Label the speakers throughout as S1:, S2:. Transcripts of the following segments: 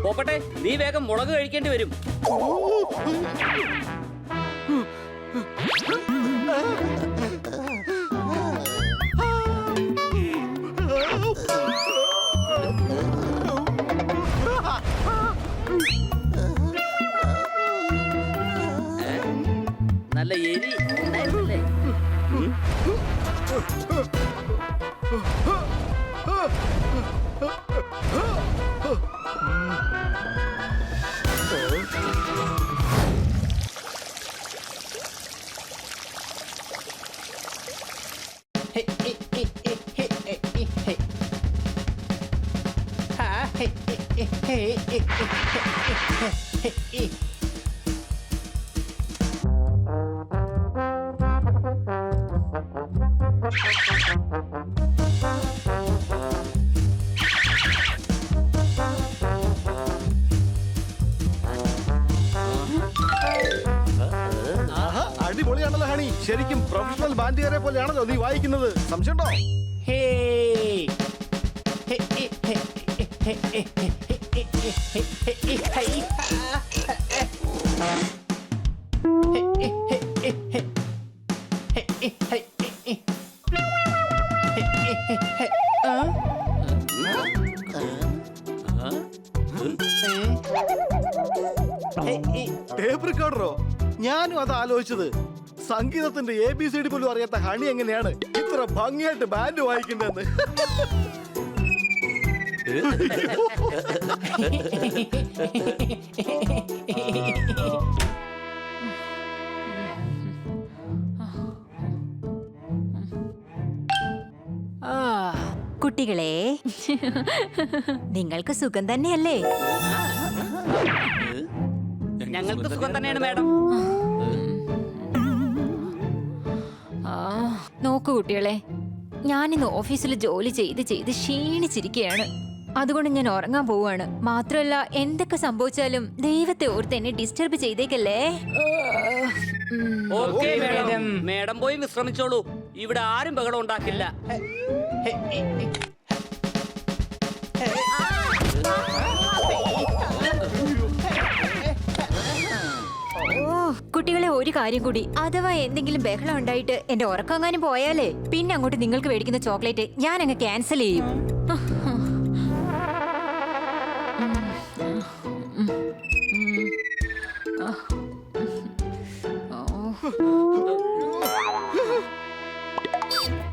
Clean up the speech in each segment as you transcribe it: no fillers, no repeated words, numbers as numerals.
S1: പോപ്പട്ടെ, നീ വേഗം മുളക് കഴിക്കേണ്ടി വരും. നല്ല എരി ഉണ്ടായിരുന്നല്ലേ?
S2: അടിപൊളിയാണല്ലോ ഹണി. ശരിക്കും പ്രൊഫഷണൽ ബാൻഡുകാരെ പോലെയാണല്ലോ നീ വായിക്കുന്നത്. സംശയമുണ്ടോ? ടേപ്പ് റെക്കോർഡറോ? ഞാനും അത് ആലോചിച്ചത്. സംഗീതത്തിന്റെ ABCD പോലും അറിയാത്ത ഹണി എങ്ങനെയാണ് ഇത്ര ഭംഗിയായിട്ട് ബാൻഡ് വായിക്കുന്നതെന്ന്.
S3: കുട്ടികളെ, നിങ്ങൾക്ക് സുഖം തന്നെയല്ലേ?
S1: ഞങ്ങൾക്ക് സുഖം തന്നെയാണ് മാഡം.
S3: നോക്കൂ കുട്ടികളെ, ഞാനിന്ന് ഓഫീസിൽ ജോലി ചെയ്ത് ക്ഷീണിച്ചിരിക്കുകയാണ്. അതുകൊണ്ട് ഞാൻ ഉറങ്ങാൻ പോവാണ്. മാത്രമല്ല, എന്തൊക്കെ സംഭവിച്ചാലും ദൈവത്തെ ഓർത്ത് എന്നെ ഡിസ്റ്റർബ് ചെയ്തേക്കല്ലേ.
S1: ഓക്കേ മാഡം, മാഡം പോയി വിശ്രമിച്ചോളൂ. ഇവിടെ ആരും ബഹളം ഉണ്ടാക്കില്ല.
S3: കുട്ടികളെ, ഒരു കാര്യം കൂടി, അഥവാ എന്തെങ്കിലും ബഹളം ഉണ്ടായിട്ട് എന്റെ ഉറക്കങ്ങാനും പോയാലേ പിന്നെ അങ്ങോട്ട് നിങ്ങൾക്ക് മേടിക്കുന്ന ചോക്ലേറ്റ് ഞാൻ അങ്ങ് ക്യാൻസൽ ചെയ്യും.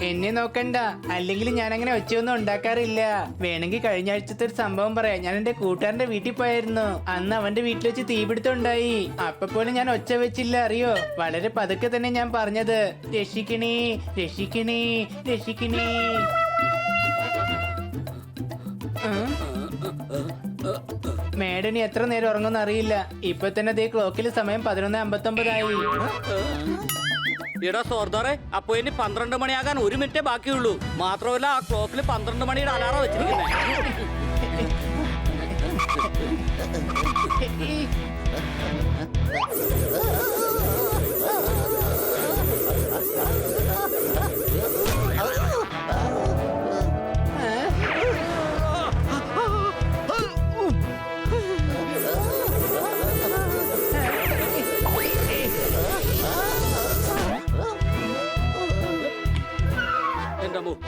S4: എന്നെ നോക്കണ്ട, അല്ലെങ്കിൽ ഞാൻ അങ്ങനെ ഒച്ചയൊന്നും ഉണ്ടാക്കാറില്ല. വേണമെങ്കിൽ കഴിഞ്ഞ ആഴ്ചത്തെ ഒരു സംഭവം പറയാം. ഞാൻ എന്റെ കൂട്ടുകാരന്റെ വീട്ടിൽ പോയായിരുന്നു. അന്ന് അവന്റെ വീട്ടിൽ വെച്ച് തീപിടുത്തം ഉണ്ടായി. അപ്പൊ പോലും ഞാൻ ഒച്ച വെച്ചില്ല, അറിയോ? വളരെ പതുക്കെ തന്നെ ഞാൻ പറഞ്ഞത്, രക്ഷിക്കണേ രക്ഷിക്കണേ രക്ഷിക്കണേ. മേഡനി എത്ര നേരം ഉറങ്ങുമെന്ന് അറിയില്ല. ഇപ്പൊ തന്നെ അതേ ക്ലോക്കിൽ സമയം 11:59
S1: എടാ സോർദാറെ, അപ്പൊ ഇനി 12 മണിയാകാൻ 1 മിനിറ്റേ ബാക്കിയുള്ളൂ. മാത്രമല്ല, ആ ക്ലോക്കിൽ 12 മണിയുടെ അലാറം വെച്ചിരിക്കുന്നത്.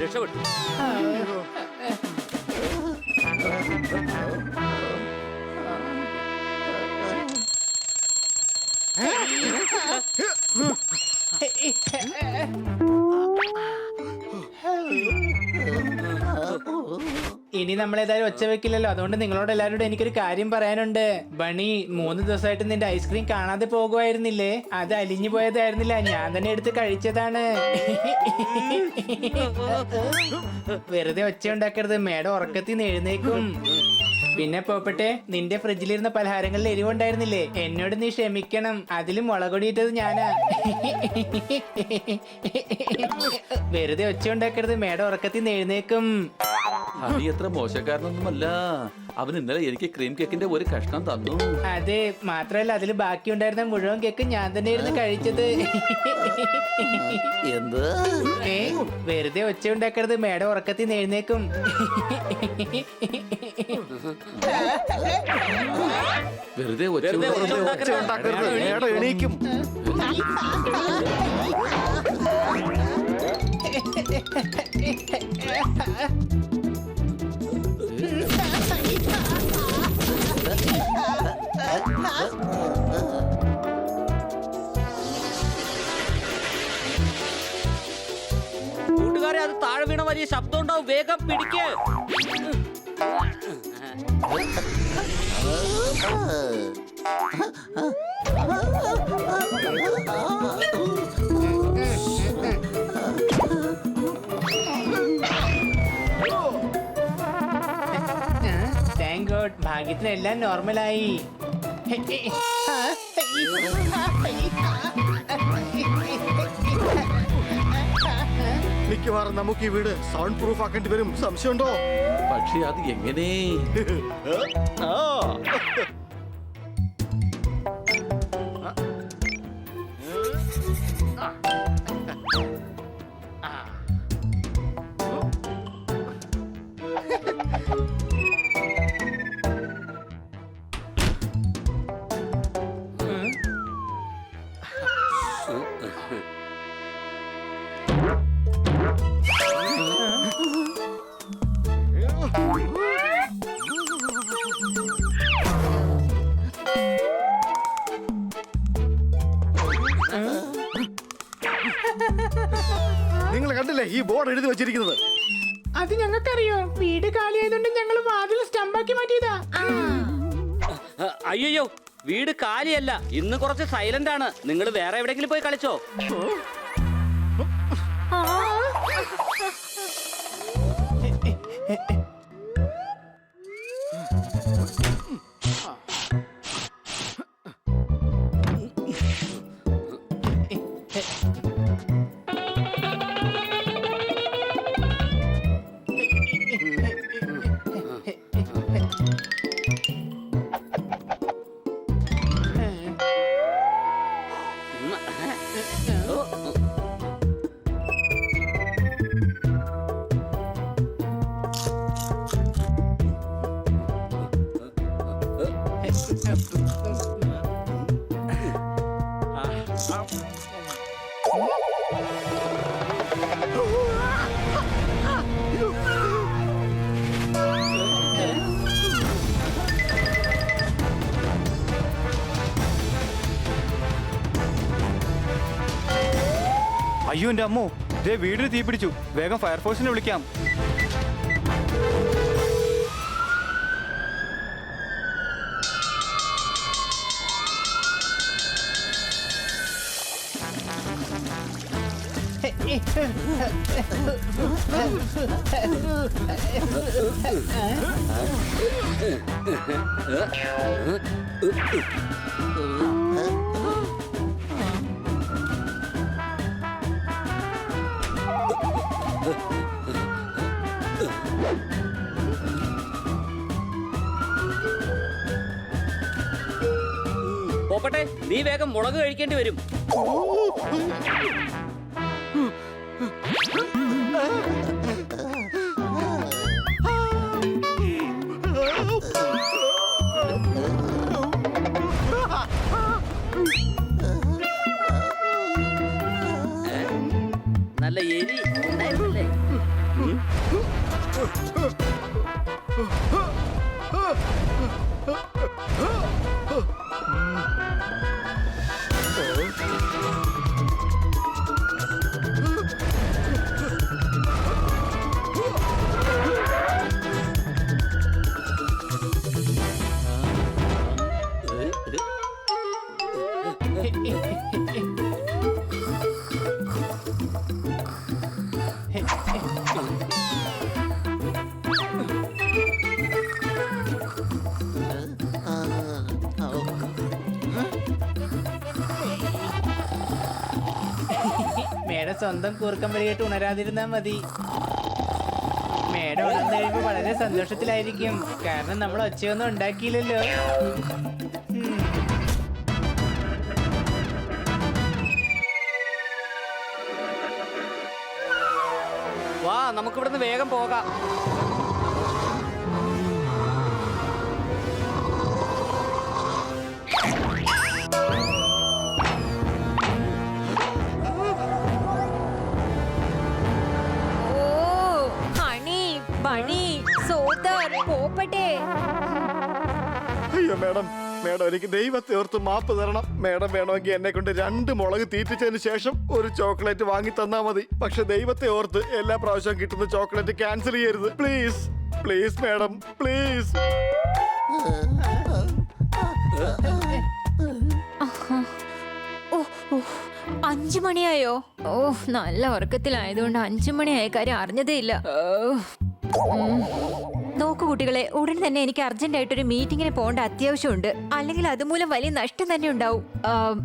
S1: രക്ഷപ്പെട്ടു.
S4: ഇനി നമ്മളേതായാലും ഒച്ച വെക്കില്ലല്ലോ. അതുകൊണ്ട് നിങ്ങളോട് എല്ലാവരോടും എനിക്കൊരു കാര്യം പറയാനുണ്ട്. ബണി, 3 ദിവസമായിട്ട് നിന്റെ ഐസ്ക്രീം കാണാതെ പോകുമായിരുന്നില്ലേ? അത് അലിഞ്ഞു പോയതായിരുന്നില്ല, ഞാൻ തന്നെ എടുത്ത് കഴിച്ചതാണ്. വെറുതെ ഒച്ച ഉണ്ടാക്കരുത്, മേഡം ഉറക്കത്തിൽ നിന്ന് എഴുന്നേക്കും. പിന്നെ പോപ്പട്ടെ, നിന്റെ ഫ്രിഡ്ജിലിരുന്ന പലഹാരങ്ങളിൽ എരിവുണ്ടായിരുന്നില്ലേ? എന്നോട് നീ ക്ഷമിക്കണം. അതിലും മുളകൊടിയിട്ടത് ഞാനാ. വെറുതെ ഒച്ച ഉണ്ടാക്കരുത്, മേഡം ഉറക്കത്തിൽ നിന്ന് എഴുന്നേക്കും.
S5: ഹണി എത്ര മോശക്കാരനൊന്നുമല്ല. അവൻ ഇന്നലെ എനിക്ക് ക്രീം കേക്കിന്റെ ഒരു കഷ്ണം തന്നു.
S4: അതെ, മാത്രല്ല അതില് ബാക്കി ഉണ്ടായിരുന്ന മുഴുവൻ കേക്ക് ഞാൻ തന്നെയായിരുന്നു കഴിച്ചത്.
S5: എന്ത്?
S4: ഏ, വെറുതെ ഒച്ച ഉണ്ടാക്കരുത്, മേഡം ഉറക്കത്തിൽ നിന്ന് എഴുന്നേക്കും.
S5: വെറുതെ ഒച്ച
S1: വെറുതെ ഒച്ച
S5: ഉണ്ടാക്കരുത്.
S1: ഉണ്ടാക്കരുത്.
S2: ഉണ്ടാക്കരുത്, മേഡം എണീക്കും.
S1: കൂട്ടുകാരെ, അത് താഴെ വീണ വലിയ ശബ്ദം ഉണ്ടാവും, വേഗം പിടിക്ക്.
S4: താങ്ക് ഗോഡ്, ഭാഗ്യത്തിന് എല്ലാം നോർമലായി.
S2: മിക്കവാറും നമുക്ക് ഈ വീട് സൗണ്ട് പ്രൂഫ് ആക്കേണ്ടി വരും. സംശയമുണ്ടോ?
S5: പക്ഷെ അത് എങ്ങനെ?
S2: ആ. നിങ്ങൾ കണ്ടില്ലേ ഈ ബോർഡ് എഴുതി വെച്ചിരിക്കുന്നത്?
S4: അത് ഞങ്ങൾക്കറിയോ, വീട് കാലിയായതുകൊണ്ട് ഞങ്ങൾ വാതിൽ സ്റ്റമ്പാക്കി മാറ്റിയതാ.
S1: അയ്യോ, വീട് കാലിയല്ല, ഇന്ന് കുറച്ച് സൈലന്റ് ആണ്. നിങ്ങൾ വേറെ എവിടെയെങ്കിലും പോയി കളിച്ചോ.
S6: അയ്യോ എന്റെ അമ്മോ, ദേ വീടിന് തീ പിടിച്ചു. വേഗം ഫയർഫോഴ്സിനെ വിളിക്കാം.
S1: പോപ്പട്ടെ, നീ വേഗം മുളക് കഴിക്കേണ്ടി വരും. നല്ല എരി ഉണ്ടായിരുന്നല്ലേ?
S4: മേഡം സ്വന്തം കൂർക്കം വഴിയായിട്ട് ഉണരാതിരുന്നാ മതി. മേഡം ഉണർന്നു കഴിയുമ്പോ വളരെ സന്തോഷത്തിലായിരിക്കും. കാരണം നമ്മൾ ഒച്ചയൊന്നും ഉണ്ടാക്കിയില്ലല്ലോ.
S1: വാ നമുക്ക് ഇവിടുന്ന് വേഗം പോകാം.
S3: ഓ ഹണി ബണി സോദർ പോപ്പട്ടെ.
S2: അയ്യോ മേഡം, മേഡം എനിക്ക് ദൈവത്തെ ഓർത്ത് മാപ്പ് തരണം. മേഡം വേണമെങ്കിൽ എന്നെ കൊണ്ട് 2 മുളക് തീറ്റിച്ചതിന് ശേഷം ഒരു ചോക്ലേറ്റ് വാങ്ങി തന്നാ മതി. പക്ഷെ ദൈവത്തെ ഓർത്ത് എല്ലാ പ്രാവശ്യവും കിട്ടുന്ന ചോക്ലേറ്റ് ക്യാൻസൽ ചെയ്യരുത് പ്ലീസ്. Please madam, please.
S3: ഓ 5 മണിയായോ? ഓ നല്ല ഉറക്കത്തിലായതുകൊണ്ട് 5 മണിയായ കാര്യം അറിഞ്ഞതേ ഇല്ല. നോക്കൂ കുട്ടികളെ, ഉടൻ തന്നെ എനിക്ക് അർജന്റ് ആയിട്ടൊരു മീറ്റിങ്ങിന് പോകേണ്ട അത്യാവശ്യമുണ്ട്. അല്ലെങ്കിൽ അതുമൂലം വലിയ നഷ്ടം തന്നെ ഉണ്ടാവും.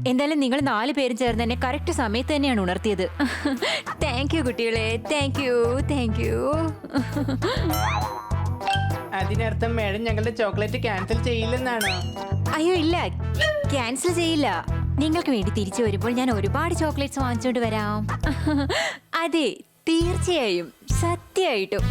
S3: എന്തായാലും നിങ്ങൾ 4 പേരും ചേർന്ന് തന്നെ കറക്റ്റ് സമയത്ത് തന്നെയാണ് ഉണർത്തിയത്. താങ്ക് യു കുട്ടികളെ, താങ്ക് യു, താങ്ക് യു.
S4: അതിനർത്ഥം മേഡം ഞങ്ങളുടെ ചോക്ലേറ്റ് ക്യാൻസൽ ചെയ്യില്ലെന്നാണോ?
S3: അയ്യോ ഇല്ല, ക്യാൻസൽ ചെയ്യില്ല. നിങ്ങൾക്ക് വേണ്ടി തിരിച്ചു വരുമ്പോൾ ഞാൻ ഒരുപാട് ചോക്ലേറ്റ്സ് വാങ്ങിച്ചോണ്ട് വരാം. അതെ തീർച്ചയായും, സത്യമായിട്ടും.